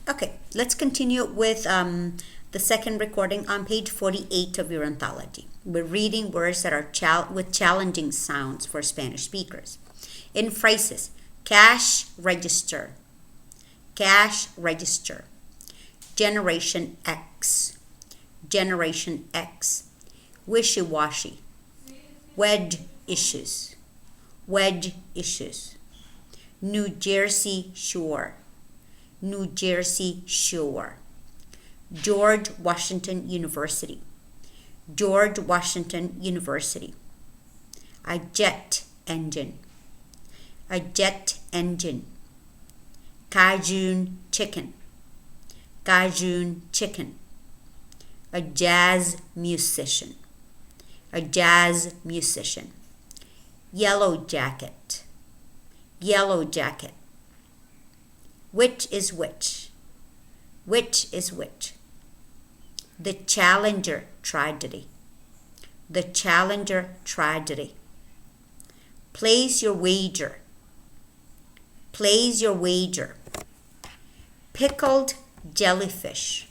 Okay, let's continue with the second recording on page 48 of your anthology. We're reading words that are with challenging sounds for Spanish speakers. In phrases, cash register, Generation X, wishy-washy, wedge issues, New Jersey Shore, George Washington University, a jet engine, Cajun chicken, a jazz musician, yellow jacket, which is which, the Challenger tragedy, place your wager, pickled jellyfish.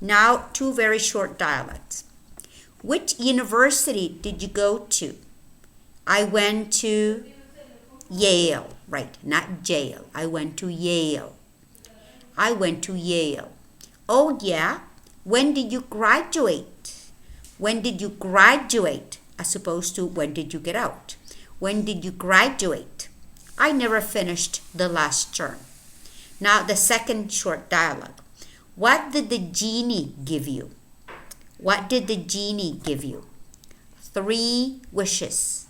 Now, two very short dialects. Which university did you go to? I went to Yale, right, not jail. I went to Yale. Oh yeah, when did you graduate? As opposed to when did you get out? When did you graduate? I never finished the last term. Now the second short dialogue. What did the genie give you? 3 wishes.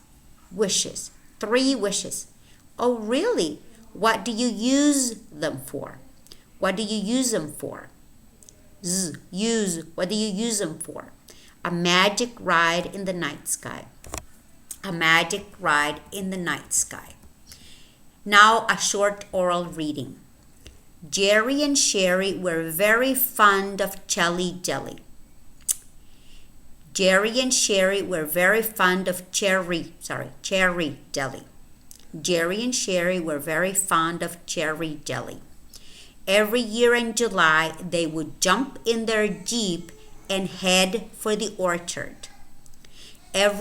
3 wishes. Oh really? What do you use them for? What do you use them for? What do you use them for? A magic ride in the night sky. Now a short oral reading. Jerry and Sherry were very fond of cherry jelly. Jerry and Sherry were very fond of cherry jelly. Every year in July, they would jump in their Jeep and head for the orchard. Where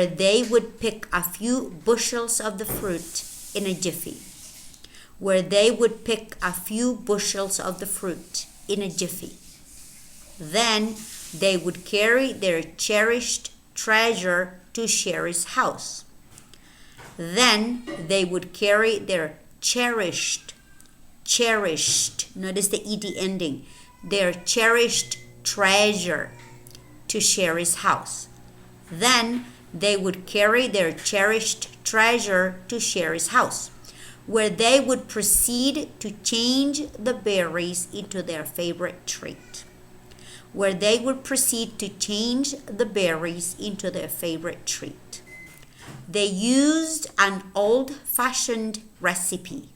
they would pick a few bushels of the fruit in a jiffy. Then they would carry their cherished treasure to Sherry's house. Notice the ed ending, their cherished treasure to Sherry's house. Then they would carry their cherished treasure to Sherry's house, where they would proceed to change the berries into their favorite treat. They used an old-fashioned recipe.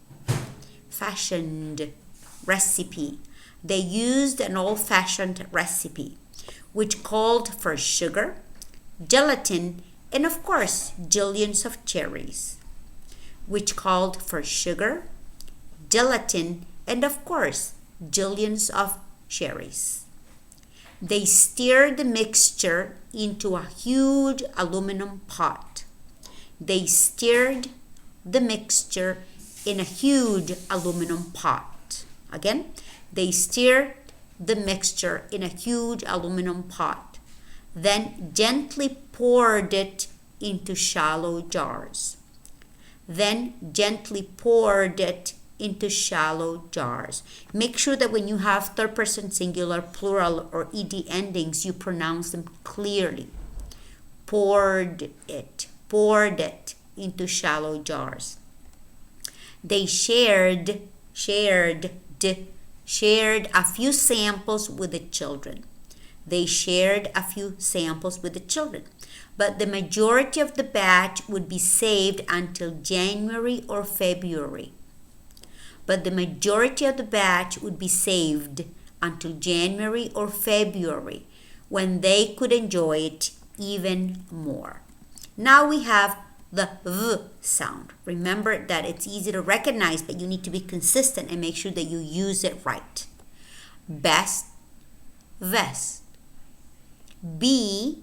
Which called for sugar, gelatin, and of course, jillions of cherries. They stirred the mixture into a huge aluminum pot. Again, they stirred the mixture in a huge aluminum pot, then gently poured it into shallow jars. Make sure that when you have third person singular, plural, or ed endings, you pronounce them clearly. Poured it into shallow jars. They shared a few samples with the children. But the majority of the batch would be saved until January or February. When they could enjoy it even more. Now we have the V sound. Remember that it's easy to recognize, but you need to be consistent and make sure that you use it right. Best, vest. B,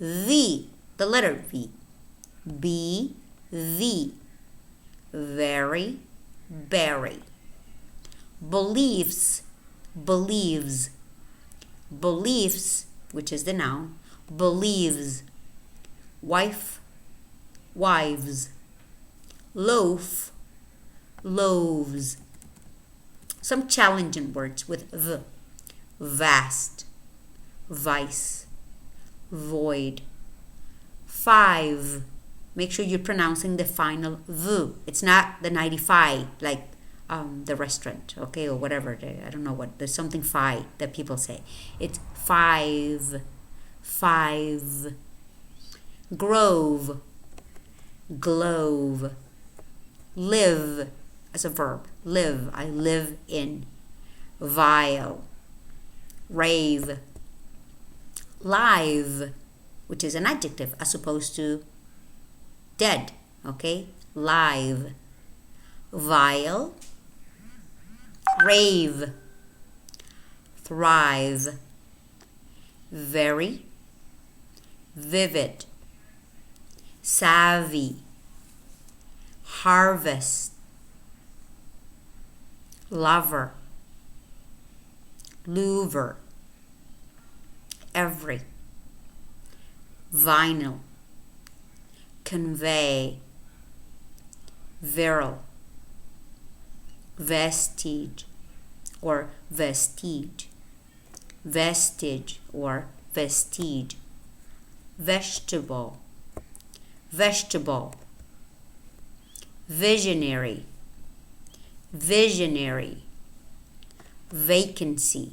V, the letter V. B, V. Very, berry. Beliefs, believes. Beliefs, which is the noun, believes. Wife, wives. Loaf, loaves. Some challenging words with V. Vast, vice, void. Five. Make sure you're pronouncing the final V. It's not the 95 like the restaurant, okay, or whatever. I don't know what. There's something fi that people say. It's five. Five. Grove, glove. Live as a verb. Live. I live in. Vile. Rave. Live, which is an adjective as opposed to dead, okay? Live. Vile. Rave. Thrive. Very. Vivid. Savvy. Harvest. Lover. Louver. Every. Vinyl. Convey. Virile. Vestige or vestige. Vestige or vestige. Vegetable. Vegetable. Visionary. Visionary. Vacancy.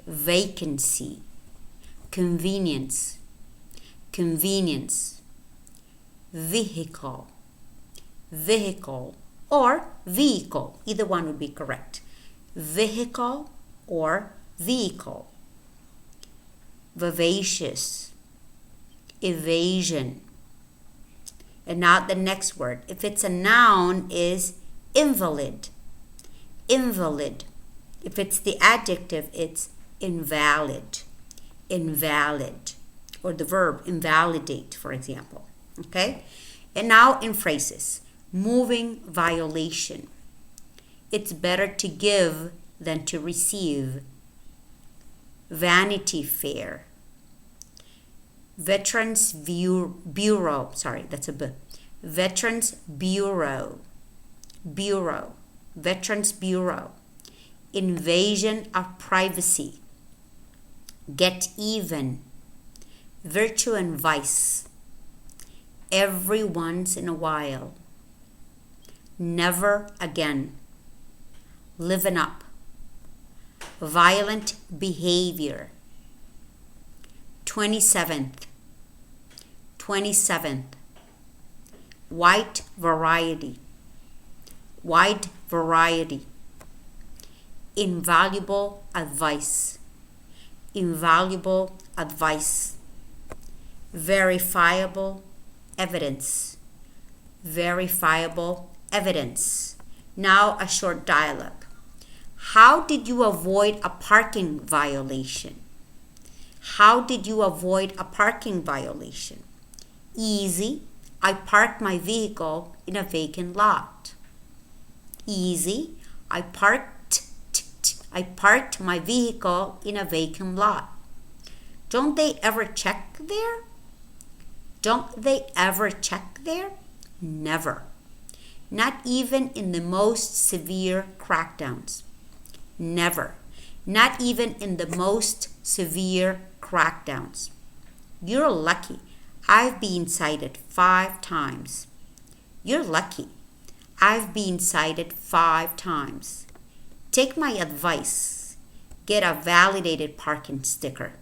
Vacancy. Convenience. Convenience. Vehicle. Vehicle or vehicle. Either one would be correct. Vehicle or vehicle. Vivacious. Evasion. And now the next word. If it's a noun, is invalid. Invalid. If it's the adjective, it's invalid. Invalid. Or the verb invalidate, for example. Okay? And now in phrases. Moving violation. It's better to give than to receive. Vanity Fair. Veterans Bureau. Sorry, that's a B. Veterans Bureau. Bureau. Veterans Bureau. Invasion of privacy. Get even. Virtue and vice. Every once in a while. Never again. Living up. Violent behavior. 27th. 27th. White variety. Wide variety. Invaluable advice. Invaluable advice. Verifiable evidence. Verifiable evidence. Now a short dialogue. How did you avoid a parking violation? How did you avoid a parking violation? Easy. I parked my vehicle in a vacant lot. Easy. I parked my vehicle in a vacant lot. Don't they ever check there? Don't they ever check there? Never. Not even in the most severe crackdowns. Never. Not even in the most severe crackdowns. You're lucky. I've been cited 5 times. You're lucky. I've been cited 5 times. Take my advice. Get a validated parking sticker.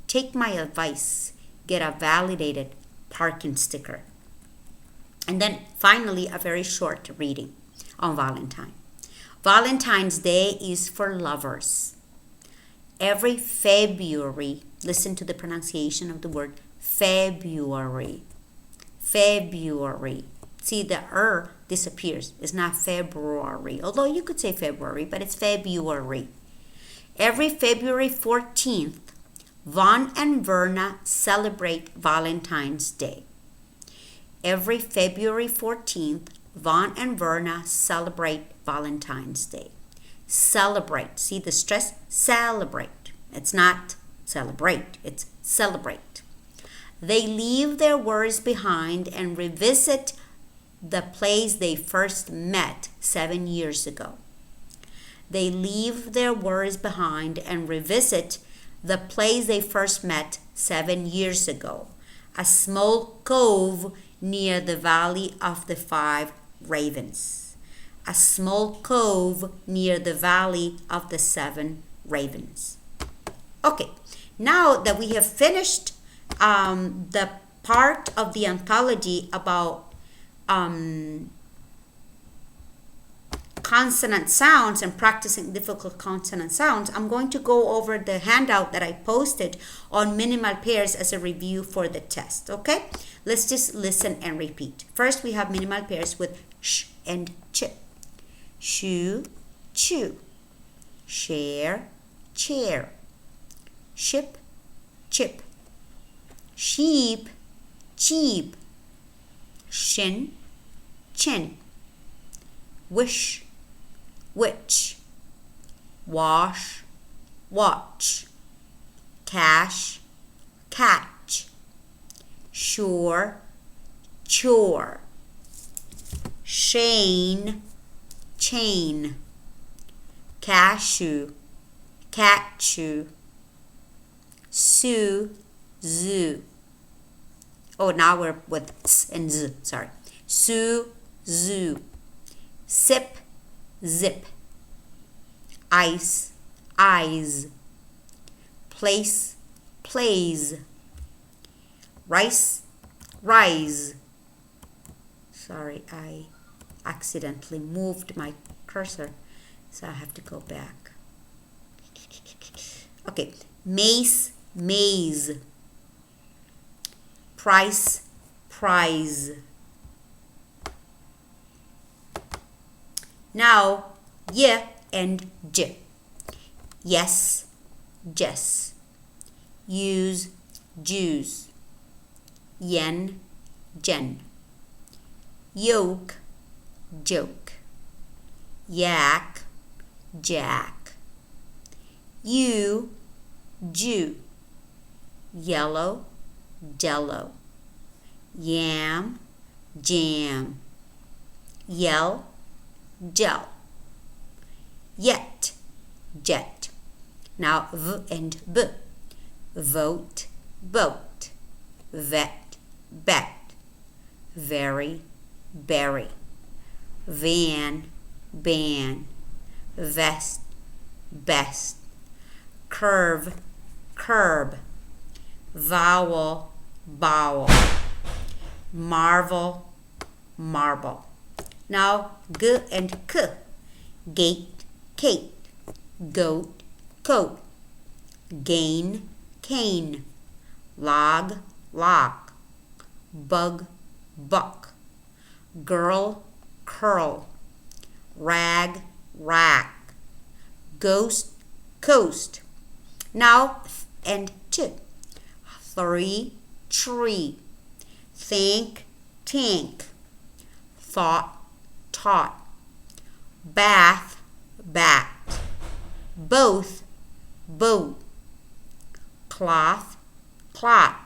Take my advice. Get a validated parking sticker. And then finally, a very short reading on Valentine. Valentine's Day is for lovers. Every February, listen to the pronunciation of the word February. February. See, the disappears. It's not February, although you could say February, but it's February. Every February 14th, Vaughn and Verna celebrate Valentine's Day. Every February 14th, Vaughn and Verna celebrate Valentine's Day. Celebrate. See the stress? Celebrate. It's not celebrate, it's celebrate. They leave their worries behind and revisit the place they first met 7 years ago. They leave their worries behind and revisit the place they first met 7 years ago, a small cove near the Valley of the Five Ravens. A small cove near the Valley of the Seven Ravens. Okay, now that we have finished the part of the anthology about consonant sounds and practicing difficult consonant sounds, I'm going to go over the handout that I posted on minimal pairs as a review for the test, okay? Let's just listen and repeat. First, we have minimal pairs with sh and ch. Shoe, chew. Share, chair. Ship, chip. Sheep, cheap. Shin, chin. Wish, which. Wash, watch. Cash, catch. Sure, chore. Shane, chain. Cashew, catchew. Sue, zoo. Oh, now we're with s and z, sorry. Sue, zoo. Sip, zip. Ice, eyes. Place, plays. Rice, rise. Sorry, I accidentally moved my cursor, so I have to go back. Okay, mace, maze. Price, prize. Now, y and j. Yes, Jess. Use, Jews. Yen, Jen. Yoke, joke. Yak, Jack. You, Jew. Yellow, jello. Yam, jam. Yell, gel. Yet, jet. Now v and b. Vote, boat. Vet, bet. Very, berry. Van, ban. Vest, best. Curve, curb. Vowel, bowel. Marvel, marble. Now g and k. Gate, Kate. Goat, coat. Gain, cane. Log, lock. Bug, buck. Girl, curl. Rag, rack. Ghost, coast. Now th and t. 3, tree. Think, tank. Thought, taught. Bath, bat. Both, boat. Cloth, clot.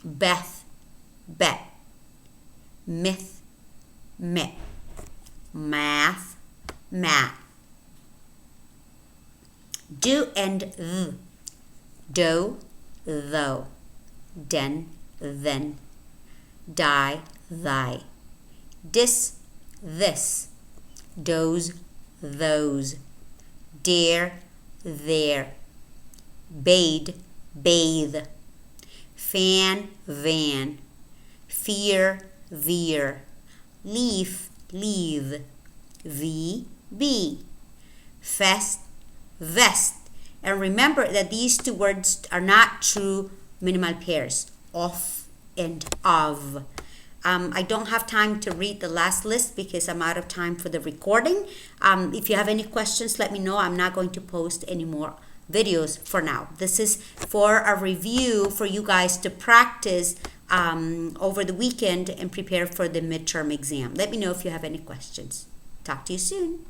Beth, bet. Myth, met. Math, mat. Do and th. Do, though. Den, then. Die, thy. Dis, this. Doze, those. Dare, there. Bade, bathe. Fan, van. Fear, veer. Leaf, leave. V, be. Fest, vest. And remember that these two words are not true minimal pairs, of and of. I don't have time to read the last list because I'm out of time for the recording. If you have any questions, let me know. I'm not going to post any more videos for now. This is for a review for you guys to practice over the weekend and prepare for the midterm exam. Let me know if you have any questions. Talk to you soon.